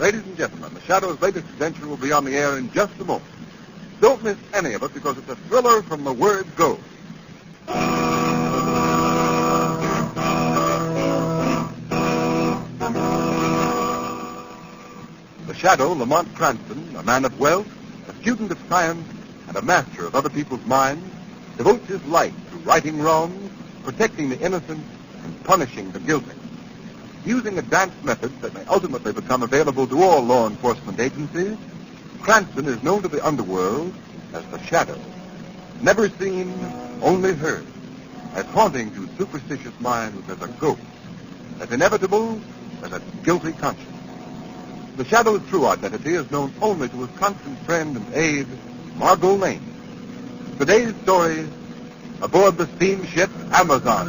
Ladies and gentlemen, The Shadow's latest adventure will be on the air in just a moment. Don't miss any of it because it's a thriller from the word go. The Shadow, Lamont Cranston, a man of wealth, a student of science, and a master of other people's minds, devotes his life to righting wrongs, protecting the innocent, and punishing the guilty. Using advanced methods that may ultimately become available to all law enforcement agencies, Cranston is known to the underworld as the Shadow. Never seen, only heard, as haunting to superstitious minds as a ghost, as inevitable as a guilty conscience. The Shadow's true identity is known only to his constant friend and aide, Margot Lane. Today's story, aboard the steamship Amazon.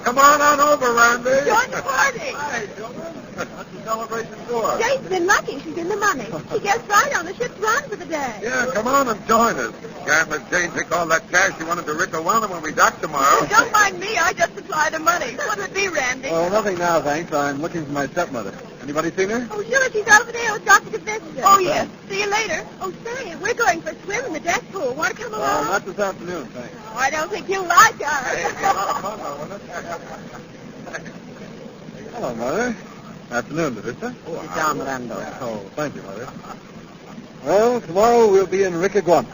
Come on over, Randy. Join the party. Hi, children. What's the celebration for? Jane's been lucky. She's in the money. She gets right on the ship's run for the day. Yeah, come on and join us. Can't let Jane take all that cash she wanted to Rick Owana when we dock tomorrow. Don't mind me. I just supply the money. What'll it be, Randy? Oh, nothing now, thanks. I'm looking for my stepmother. Anybody seen her? Oh, sure. She's over there with Dr. DeVista. Oh, yes. See you later. Oh, say, we're going for a swim in the deck pool. Want to come along? Oh, not this afternoon, thanks. Oh, I don't think you'll like us. Hey, it'd be a lot of fun, though, wouldn't it? Hello, Mother. Afternoon, DeVista. Sit down, Randall. Oh, thank you, Mother. Well, tomorrow we'll be in Rick Owana.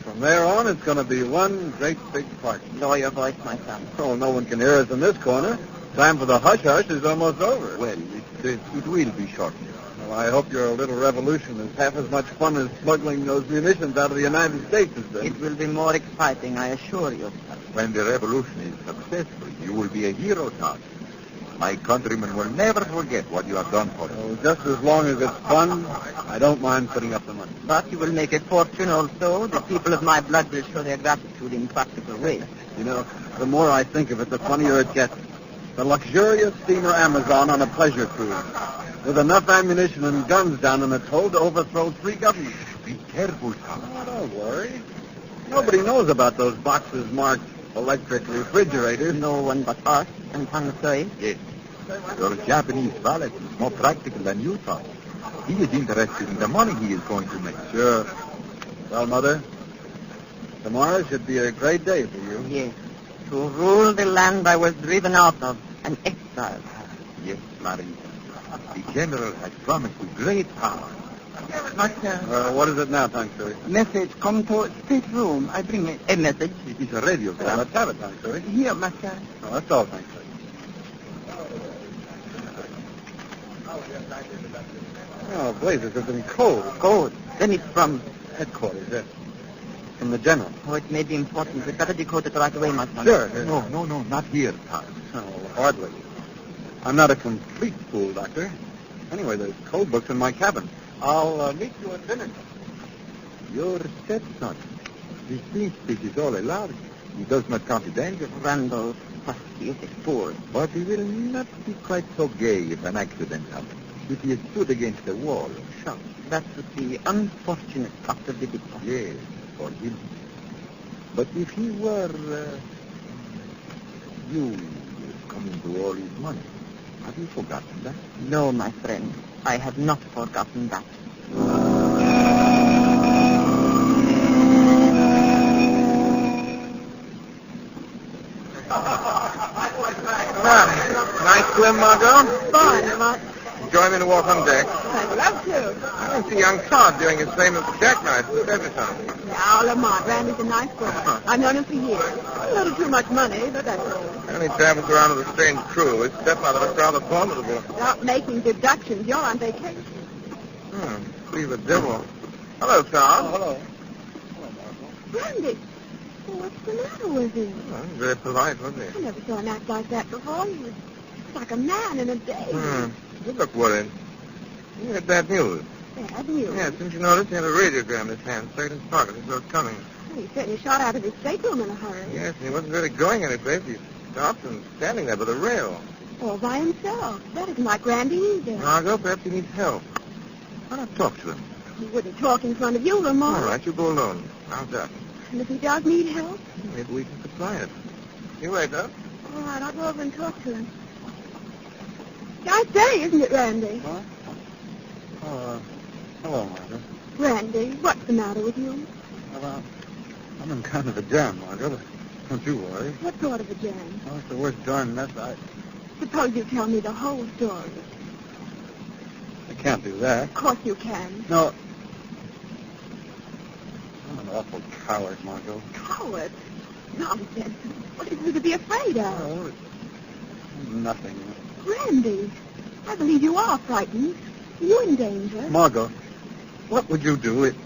From there on, it's going to be one great big party. Lower your voice, my son. Oh, no one can hear us in this corner. Time for the hush-hush is almost over. Well, it will be shortly. Well, I hope your little revolution is half as much fun as smuggling those munitions out of the United States has been. It will be more exciting, I assure you. When the revolution is successful, you will be a hero, Todd. My countrymen will never forget what you have done for them. Oh, just as long as it's fun, I don't mind putting up the money. But you will make a fortune also. The people of my blood will show their gratitude in practical ways. You know, the more I think of it, the funnier it gets. The luxurious steamer Amazon on a pleasure cruise, with enough ammunition and guns down in its hold to overthrow 3 governments. Be careful, Todd. Oh, don't worry. Nobody knows about those boxes marked electric refrigerators. No one but us and Hansoi. Yes. Your Japanese valet is more practical than you thought. He is interested in the money he is going to make. Sure. Well, Mother, tomorrow should be a great day for you. Yes. To rule the land I was driven out of, an exile. Yes, Marie. The general has promised you great power. Master. What is it now, Tangsui? Message come to stateroom. I bring a message. It is a radiogram. Well, let's have it, Tangsui. Here, Master. Oh, that's all, Tangsui. Oh, blazes have been cold. Cold. Then it's from... Headquarters, yes. From the general. Oh, it may be important. We'd better decode it right away, my son. Sure. No, not here, Todd. Oh, hardly. I'm not a complete fool, Doctor. Anyway, there's code books in my cabin. I'll meet you at dinner. Your stepson. The steamship is all large. He does not confidential. Randall, he is a fool. But he will not be quite so gay if an accident happens. If he is stood against the wall and shot. That would be unfortunate after the victim. Yes, for him. But if he were... you coming to all his money, have you forgotten that? No, my friend. I have not forgotten that. Nice swim, Margot? Fine, Mark. Join me to walk on deck. I'd love to. I see young Todd doing his famous jackknife in Everton. Now, Lamont, Randy's a nice boy. I've known him for years. A little too much money, but that's all. And he travels around with a strange crew. His stepmother looks rather formidable. Stop making deductions. You're on vacation. See the devil. Hello, Todd. Oh, hello. Randy, what's the matter with him? Well, very polite, wasn't I he? never saw him act like that before. He was like a man in a daze. You look worried. You had bad news. Bad news. Yeah, since you noticed, he had a radiogram in his hand, straight in his pocket. He saw it coming. He certainly shot out of his stateroom in a hurry. Yes, and he wasn't really going anyplace. He stopped and standing there by the rail. All by himself. That isn't like Randy either. Margot, perhaps he needs help. Why not talk to him? He wouldn't talk in front of you, Lamont. All right, you go alone. How's that? And if he does need help? Maybe we can supply it. You wait up. All right, I'll go over and talk to him. Nice day, isn't it, Randy? Huh? Oh, hello, Margaret. Randy, what's the matter with you? Well, I'm in kind of a jam, Margaret. Don't you worry. What sort of a jam? Oh, it's the worst darn mess Suppose you tell me the whole story. I can't do that. Of course you can. No. I'm an awful coward, Margot. Coward? Nonsense. What is there to be afraid of? Oh, nothing. Randy, I believe you are frightened. Are you in danger? Margot, what would you do if...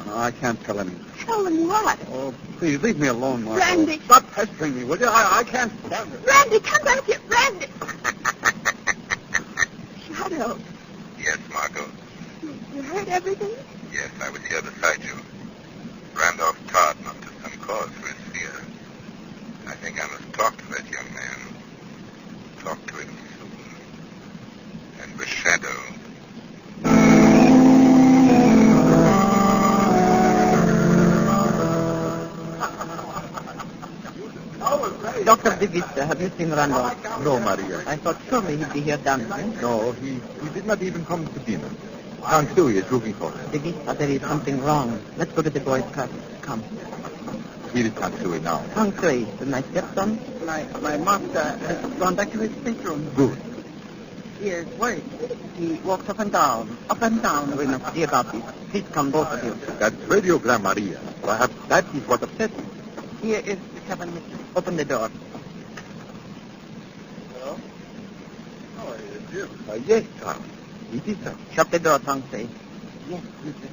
No, I can't tell anyone. Tell them what? Oh, please, leave me alone, Margot. Randy. Stop pestering me, will you? I can't stand it. Randy, come back here. Randy! Shadow, Yes, Margot. you heard everything? Yes, I was here beside you. Randolph Todd must have some cause for his fear. I think I must talk to that young man. Talk to him soon. And with Shadow. Dr. DeVista, have you seen Randolph? No, Maria. I thought surely he'd be here dancing. No, he did not even come to dinner. Aunt Louie is looking for him. DeVista, there is something wrong. Let's go to the boys' class. Come. Here is Aunt Louie now. Aunt Louie, my stepson? My master has gone back to his stateroom. Good. Yes, wait. He walks up and down. We must see about this. Please come, both of you. That radiogram, Maria. Perhaps that is what upset him. Here is the cabin mistress. Open the door. Hello? Oh, it's you. Yes, sir. It is, sir. Shut the door, Aunt Louie. Yes, mistress.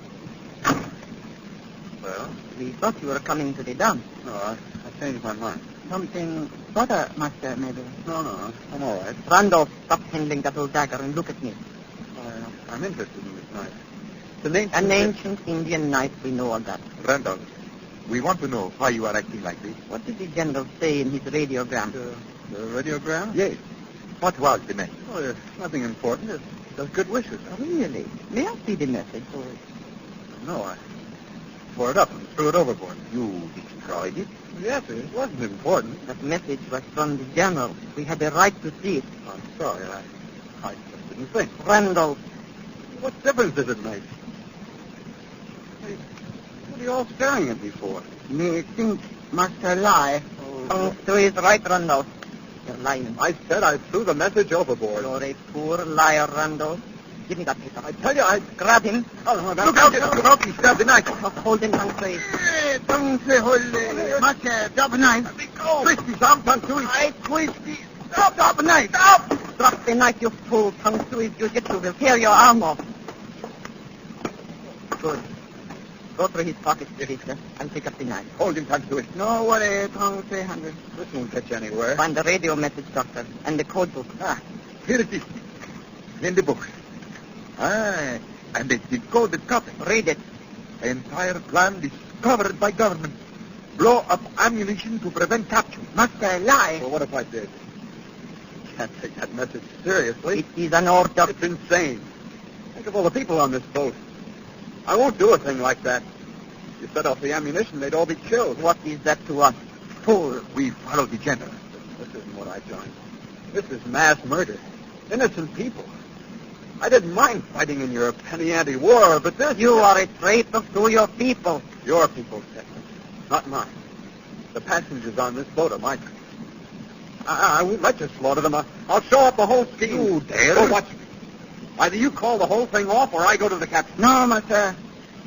Well? We thought you were coming to the dance. No, I changed my mind. Something further, Master, maybe. No, I'm all right. Randolph, stop handling that old dagger and look at me. I'm interested in this knife. An ancient Indian knife, we know all that. Randolph, we want to know why you are acting like this. What did the general say in his radiogram? The radiogram? Yes. What was the message? Oh, there's nothing important. It's just good wishes. Really? May I see the message? No, I tore it up and threw it overboard. You destroyed it? Yes, it wasn't important. That message was from the general. We had the right to see it. I'm sorry, I just didn't think. Randolph. What difference does it make? Hey, what are you all staring at me for? Me think Master lie. Oh, To his right, Randolph. You're lying. I said I threw the message overboard. You're a poor liar, Randolph. Give me that paper. I tell you, I... Grab him. Oh, no, look out, look out, he stabbed the knife. Hold him, Humphrey. Don't say hold Master, drop a knife. Let me go. Twist his arm, Tansu. I twist the... Drop a knife. Stop. Drop the knife, you fool. Tansu, if you get you will tear your arm off. Good. Go through his pockets, Teresa, and pick up the knife. Hold him, Tansu. No worry, Tansu, 300. This won't get you anywhere. Find the radio message, Doctor, and the code book. Here it is. In the book. And it's decoded copy. Read it. The entire plan discovered by government. Blow up ammunition to prevent capture. Master, lie. Well, what if I did? Can't take that message seriously. It is an order. It's insane. Think of all the people on this boat. I won't do a thing like that. If you set off the ammunition, they'd all be killed. What is that to us? Fool. We follow the general. This isn't what I joined. This is mass murder. Innocent people. I didn't mind fighting in your penny ante war, but this... You are a traitor to your people. Your people, Texas. Not mine. The passengers on this boat are my people. I won't let you slaughter them. I'll show up the whole scheme. You dare? Oh, watch me. Either you call the whole thing off, or I go to the captain. No, Master.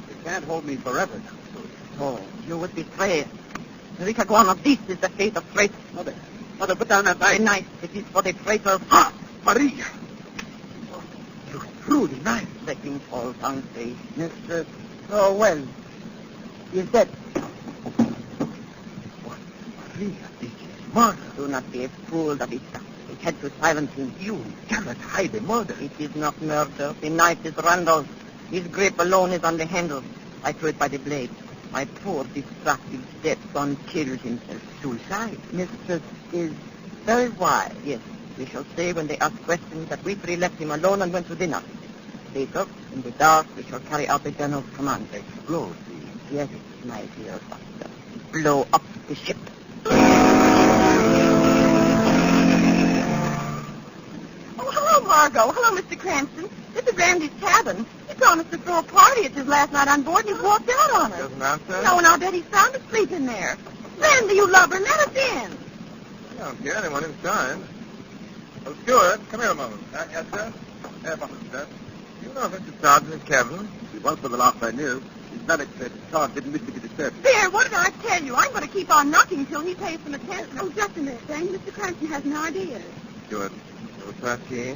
You can't hold me forever. Oh, you would betray us. Ricaguano, this is the fate of traitors. Mother, put down that knife. The knife, it is for the traitors. Ah, Maria. You threw the knife. Second fault, Humphrey. Mistress. Oh, well. He is dead. What? Maria, this is murder. Do not be a fool, Davista. We had to silence him. You cannot hide the murder. It is not murder. The knife is Randall's. His grip alone is on the handle. I threw it by the blade. My poor, distracted stepson killed himself. Suicide? Mistress is very wise. Yes, we shall say when they ask questions that we three left him alone and went to dinner. Later, in the dark, we shall carry out the general's command. Explode Yes, my dear Buster. Blow up the ship. Oh, hello, Margot. Hello, Mr. Cranston. This is Randy's cabin. He promised to throw a party at his last night on board, and he walked out on us. Doesn't answer? No, and I'll bet he's sound asleep in there. Randy, you lubber, let us in. I don't hear anyone inside. Oh, Stuart, come here a moment. Yes, sir? Sir. You know Mr. Todd in his cabin? He was for the last I knew. His medic said Todd didn't wish to be disturbed. There, what did I tell you? I'm going to keep on knocking until he pays some attention. Oh, just a minute, Jane. Mr. Cranston has no idea. Stuart, will pass key?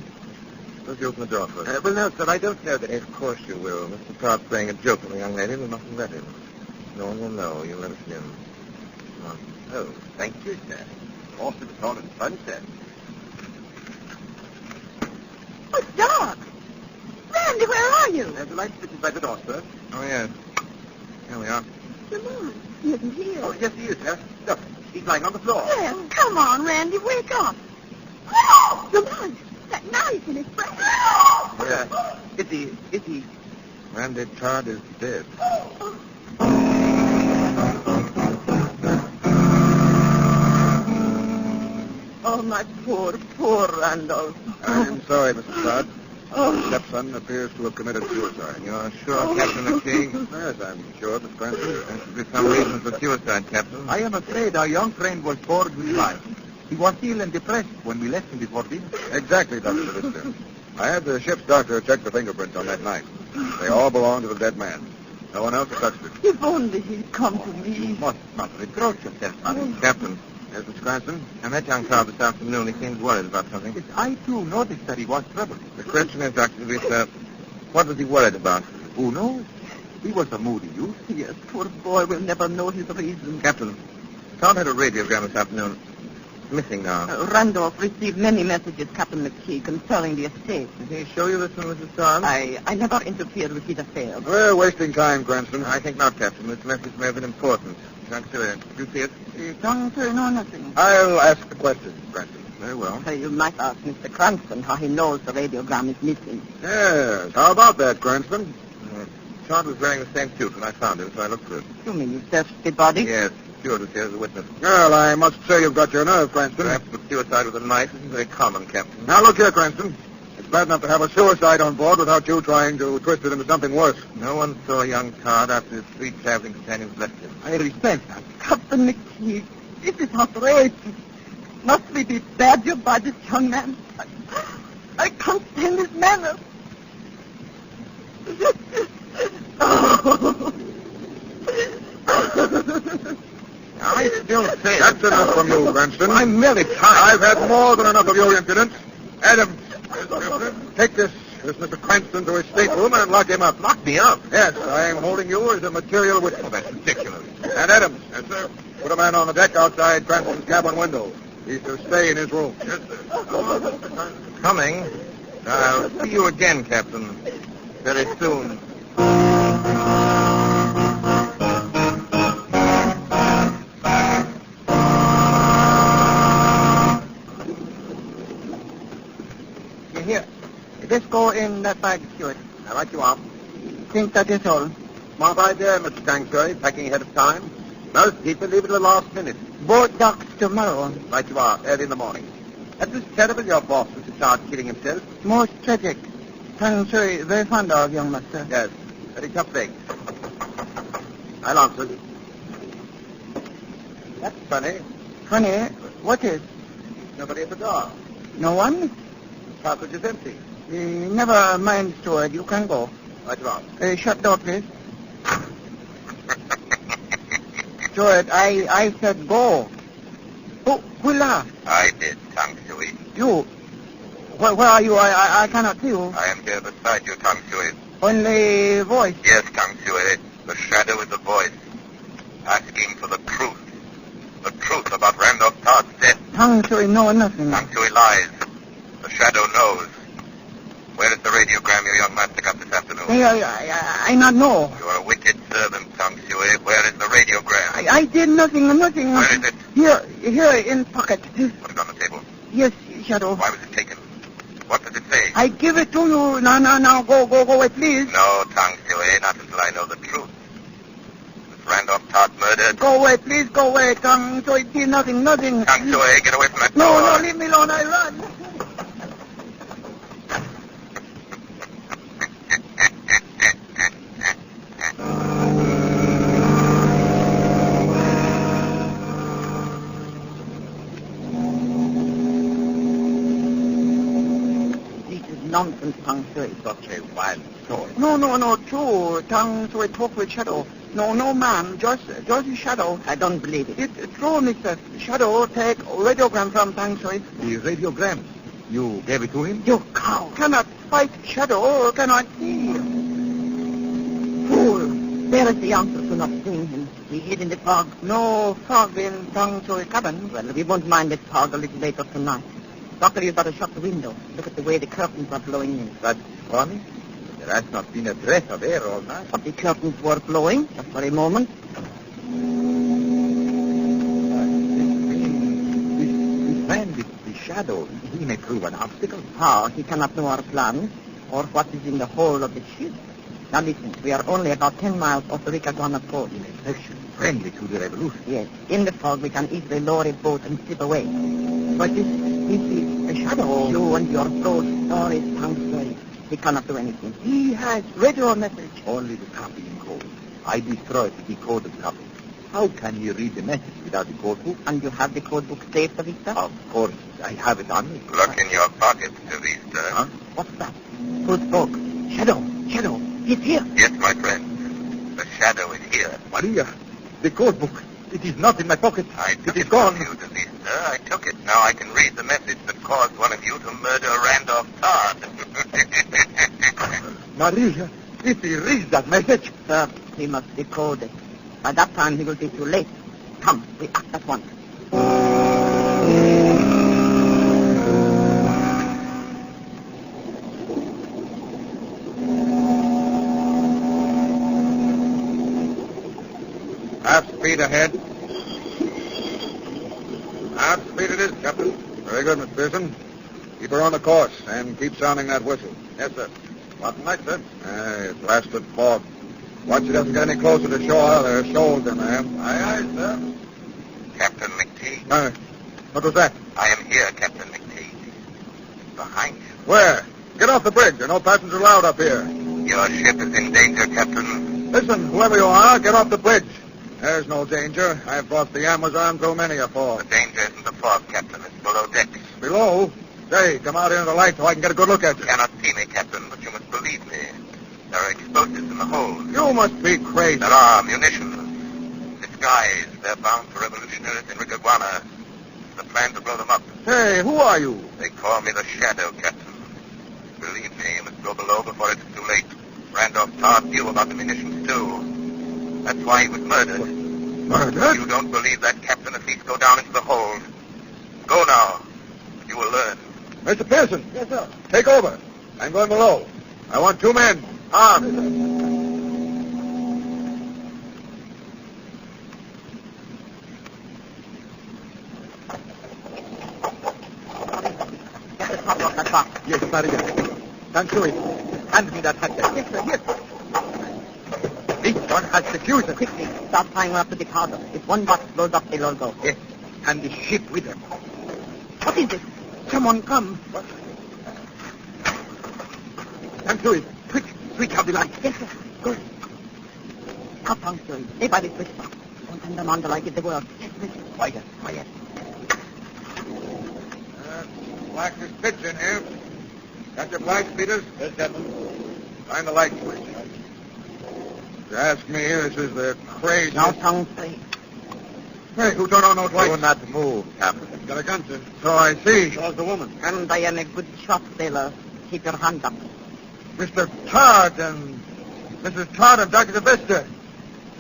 Suppose you open the door for us. Well, no, sir, I don't know that. Of course you will. Mr. Todd's playing a joke on the young lady. We mustn't let him. No one will know. You'll let us in. Oh, thank you, sir. Off to the phone and sunset. Oh, it's dark. Randy, where are you? The light switch is by the door, sir. Oh, yes. Here we are. Lamont, he isn't here. Oh, yes, he is, sir. Look, he's lying on the floor. Yes, come on, Randy, wake up. Lamont, that knife in his breast. Is he? Randy Todd is dead. Oh, my poor Randolph. I'm sorry, Mrs. Todd. Your stepson appears to have committed suicide. You're sure, Captain McKee? Yes, I'm sure, Miss Cranston. There should be some reason for suicide, Captain. I am afraid our young friend was bored with life. He was ill and depressed when we left him before dinner. Exactly, Dr. Lister. I had the ship's doctor check the fingerprints on that knife. They all belong to the dead man. No one else has touched it. If only he'd come to me. You must not reproach yourself, Sonny. Captain. Yes, Miss Cranston? I met young Carl this afternoon. He seemed worried about something. Yes, I, too, noticed that he was troubled. The question is, Dr. Lister, what was he worried about? Who knows? He was a moody youth. Yes, poor boy will never know his reason. Captain, Todd had a radiogram this afternoon. Missing now. Randolph received many messages, Captain McKee, concerning the estate. Did he show you this one, Mrs. Todd? I never interfered with his affairs. We're wasting time, Cranston. I think not, Captain. This message may have been important. Did you see it? No, nothing. I'll ask the question, Cranston. Very well. You might ask Mr. Cranston how he knows the radiogram is missing. Yes. How about that, Cranston? Todd was wearing the same suit when I found him, so I looked for it. You mean you searched the body? Yes. Stuart was here as a witness. Well, I must say you've got your nerve, Cranston. Perhaps with suicide with a knife isn't very common, Captain. Now, look here, Cranston. It's bad enough to have a suicide on board without you trying to twist it into something worse. No one saw young Todd after his three traveling companions left him. I respect that. Captain McKee, this is outrageous. Must we be badgered by this young man? I can't stand his manners. I still say That's enough from you, Cranston. I'm merely tired. I've had more than enough of your impudence. Adams, take this Mr. Cranston to his stateroom and lock him up. Lock me up? Yes, I am holding you as a material witness. Oh, that's ridiculous. And Adams. Yes, sir. Put a man on the deck outside Cranston's cabin window. He's to stay in his room. Yes, sir. Coming. I'll see you again, Captain. Very soon. Here. Let's go in that bag, Stuart. I'll let you off. Think that is all. Smart idea, Mr. Sanctuary, packing ahead of time. Most people leave it to the last minute. Boat docks tomorrow. Right you are, early in the morning. That was terrible, your boss, Mr. Todd, killing himself. Most tragic. Sanctuary, very fond of young master. Yes, very tough thing. I'll answer. That's funny. Funny, what is? Nobody at the door. No one? Passage is empty. Never mind, Stuart. You can go. Right you are. Shut door, please. Stuart, I said go. Who laughed? I did, Tang Shui. You? Where are you? I cannot see you. I am here beside you, Tang Shui. Only voice. Yes, Tang Shui. The shadow is a voice. Asking for the truth. The truth about Randolph Todd's death. Tang Shui know nothing. Tang Shui lies. The shadow knows. Where is the radiogram your young master got this afternoon? I not know. You are a wicked servant, Tang Shui. Where is the radiogram? I did nothing. Where is it? Here in pocket. Put it on the table. Yes, Shadow. Why was it taken? What does it say? I give it to you. Now, go away, please. No, Tang Shui, not until I know the truth. Randolph Todd murdered. Go away, please, go away. Tang Sui, nothing. Kang Sui, get away from that No, door. leave me alone, I run. Nonsense, Tang Sui. Such a wild story. No, true. Tang Sui talk with Shadow. No, ma'am. Just Shadow. I don't believe it. It's true, mister. Shadow take radiogram from Tang Sui. The radiogram. You gave it to him? You cow. Cannot fight Shadow, cannot see. Fool. There is the answer to not seeing him. He hid in the fog. No fog in Tang Sui cabin. Well, we won't mind the fog a little later tonight. Doctor, you've got to shut the window. Look at the way the curtains are blowing in. That's funny. There has not been a breath of air all night. But the curtains were blowing just for a moment. This man with the shadow, he may prove an obstacle. How? He cannot know our plans or what is in the hold of the ship. Now listen, we are only about 10 miles off the Ricaguana coast. In a section friendly to the revolution. Yes, in the fog we can easily lower a boat and slip away. But this is a shadow. You and your broad stories, Tang Sui. He cannot do anything. He has radio message. Only the copy in code. I destroyed the decoded copy. How can you read the message without the code book? And you have the code book saved, Vista? Of course, I have it on me. Look in your pocket, Teresa. Huh? What's that? Who spoke? Shadow. He's here. Yes, my friend. The shadow is here. Maria, the code book. It is not in my pocket. I took It is it gone. from you, Teresa. I took it. Now I can read the message that caused one of you to murder Randolph Todd. Maria, if he reads that message... Sir, he must decode it. By that time, he will be too late. Come, we act at once. Half speed ahead. Half speed it is, Captain. Very good, Miss Pearson. Keep her on the course and keep sounding that whistle. Yes, sir. What night, sir? Blasted fog. Watch it doesn't get any closer to shore. There's shoals in there. Aye, sir. Captain McTeague. What was that? I am here, Captain McTeague. Behind you. Where? Get off the bridge. There are no passengers allowed up here. Your ship is in danger, Captain. Listen, whoever you are, get off the bridge. There's no danger. I've crossed the Amazon through many a fog. The danger isn't the fog, Captain. It's below decks. Below? Say, come out into the light so I can get a good look at you. You cannot see me, Captain, but you must believe me. There are explosives in the hold. You must be crazy. There are munitions. Disguised. They're bound for revolutionaries in Ricaguana. The plan to blow them up. Hey, who are you? They call me the Shadow, Captain. Believe me, you must go below before it is too late. Randolph Todd knew about the munitions, too. That's why he was murdered. Murdered? You don't believe that, Captain? At least go down into the hold. Go now. You will learn. Mr. Pearson. Yes, sir. Take over. I'm going below. I want 2 men. Armed. Get the top off that box. Yes, Maria. Thank you. Hand me that hat. Yes, sir. This one has the fuse. Quickly, start tying up to the powder. If one box blows up, they'll all go. Yes, and the ship with them. What is this? Someone come. What? Thank you. Quick, switch out the light. Yes, sir. Go. Up, Tang Sui. Stay by the switch box. Don't turn them on till I give the word. Yes, listen. Quiet. Black is pitch in here. Got your flag speeders? Yes, Captain. Find the light switch. If you ask me, this is the crazy... Now, Tang Sui. Hey, who turned on those lights? Do not move, Captain. Got a gun, sir. So I see. How's the woman? And I am a good shot, sailor. Keep your hand up. Mr. Todd and Mrs. Todd and Dr. DeVista.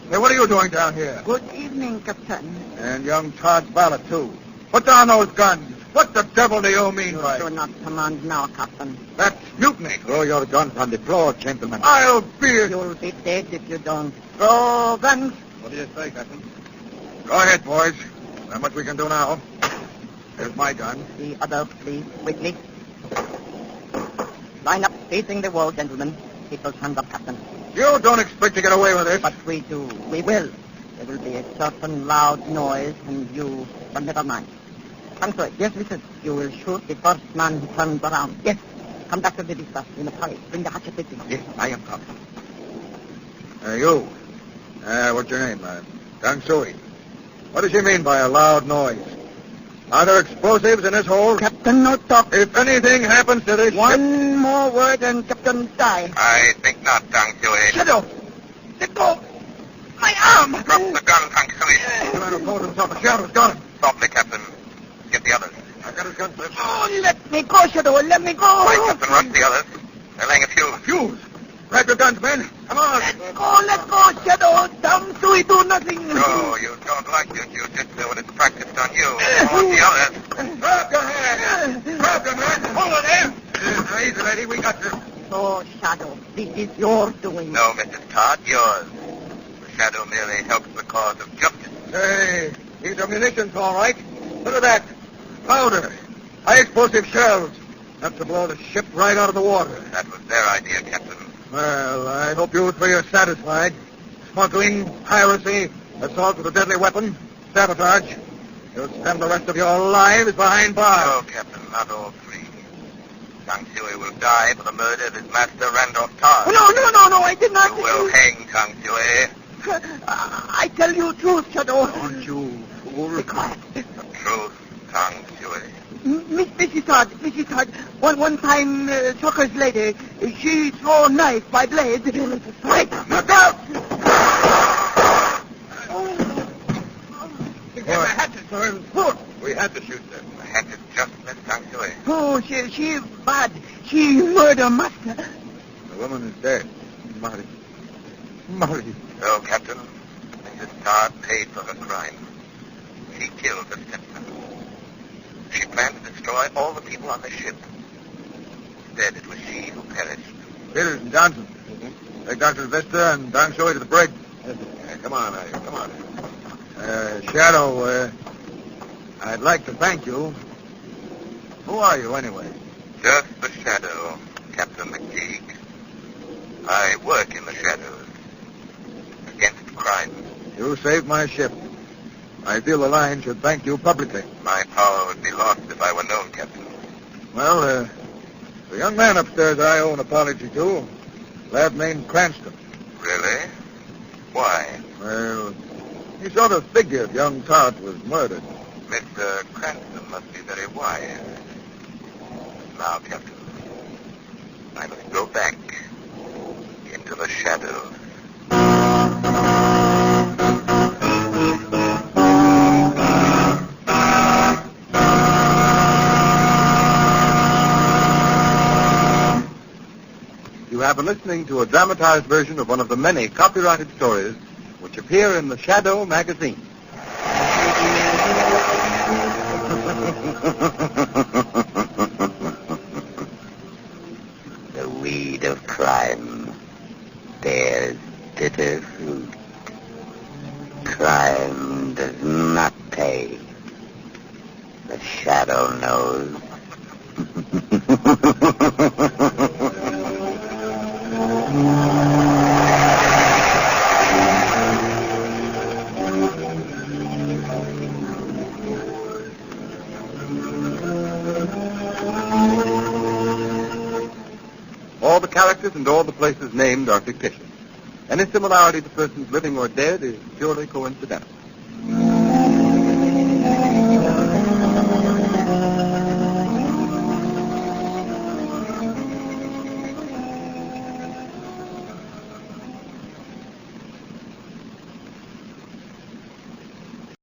Hey, what are you doing down here? Good evening, Captain. And young Todd's valet, too. Put down those guns. What the devil do you mean by Do not command now, Captain. That's mutiny? Throw your guns on the floor, gentlemen. I'll be... You'll be dead if you don't. Throw guns. What do you say, Captain? Go ahead, boys. Not much we can do now. Here's my gun. The others, please, quickly. Line up, facing the wall, gentlemen. Keep those hands up, Captain. You don't expect to get away with this. But we do. We will. There will be a certain loud noise, and you... But never mind. Come to it. Yes, listen. You will shoot the first man who turns around. Yes. Come back to the vista in a hurry. Bring the hatchet with you. Yes, I am coming. You. What's your name? Dang Sui. What does she mean by a loud noise? Are there explosives in this hole? Captain, no talk. If anything happens to this One more word and Captain die. I think not, Tang Sui. Shadow! Let go! My arm! Drop the gun, Tang Sui. The man who called himself a shadow's got him. Softly, Captain. Get the others. I've got his gun, sir. Oh, let me go, Shadow. Let me go. Right, Captain, rush the others. They're laying a fuse. Fuse! Grab your guns, men. Come on. Let go, Shadow. Tang Sui do nothing. No, you don't like your jiu-jitsu when it's practiced on you. On the others. Grab your hand. Grab your man. Hold it there. Now, easy, lady. We got you. So, Shadow, this is your doing. No, Mrs. Todd, yours. The shadow merely helps the cause of justice. Hey, these are munitions, all right. Look at that. Powder. High-explosive shells. Enough to blow the ship right out of the water. That was their idea, Captain. Well, I hope you three are satisfied. Smuggling, piracy, assault with a deadly weapon, sabotage. You'll spend the rest of your lives behind bars. No, Captain, not all three. Tang Sui will die for the murder of his master, Randolph Todd. No, I did not. You will hang Tang Sui. I tell you truth, Shadow. Don't you fool. Be quiet. The truth, Tang Sui. Mrs. Todd, one time, Tucker's lady, she throw knife by blade. Right, look out! Get my hatchet, sir. We had to shoot them. The hatchet just missed Tang Sui. Oh, she bad. She murder master. The woman is dead. Marty. So, Captain, Mrs. Todd paid for her crime. She killed her stepson. She planned to destroy all the people on the ship. Instead, it was she who perished. Peters and Johnson. Take Dr. Vista and Don Shoei to the brig. Come on, Ivy, come on. Shadow, I'd like to thank you. Who are you, anyway? Just the shadow, Captain McTeague. I work in the shadows. Against crime. You saved my ship. I feel the line should thank you publicly. My power would be lost if I were known, Captain. Well, the young man upstairs I owe an apology to. A lad named Cranston. Really? Why? Well, he sort of figured young Todd was murdered. Mr. Cranston must be very wise. Now, Captain, I must go back into the shadows. You have been listening to a dramatized version of one of the many copyrighted stories which appear in the Shadow magazine. The weed of crime bears bitter fruit. Crime does not pay. The shadow knows. All the characters and all the places named are fictitious. Any similarity to persons living or dead is purely coincidental.